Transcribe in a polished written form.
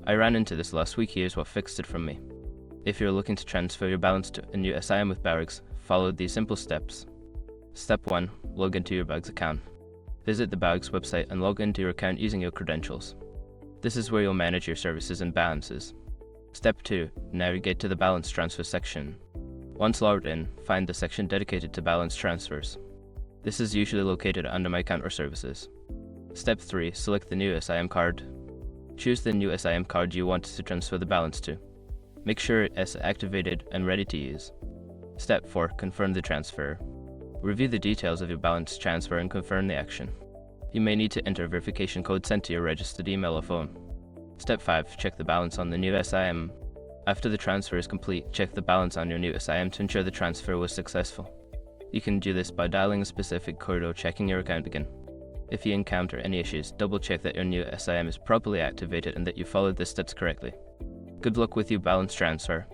I ran into this last week. Here's what fixed it from me. If you're looking to transfer your balance to a new SIM with Bouygues, follow these simple steps. Step 1. Log into your Bouygues account. Visit the Bouygues website and log into your account using your credentials. This is where you'll manage your services and balances. Step 2. Navigate to the balance transfer section. Once logged in, find the section dedicated to balance transfers. This is usually located under My Account or Services. Step 3. Select the new SIM card. Choose the new SIM card you want to transfer the balance to. Make sure it is activated and ready to use. Step 4. Confirm the transfer. Review the details of your balance transfer and confirm the action. You may need to enter a verification code sent to your registered email or phone. Step 5. Check the balance on the new SIM. After the transfer is complete, check the balance on your new SIM to ensure the transfer was successful. You can do this by dialing a specific code or checking your account again. If you encounter any issues, double check that your new SIM is properly activated and that you followed the steps correctly. Good luck with your balance transfer.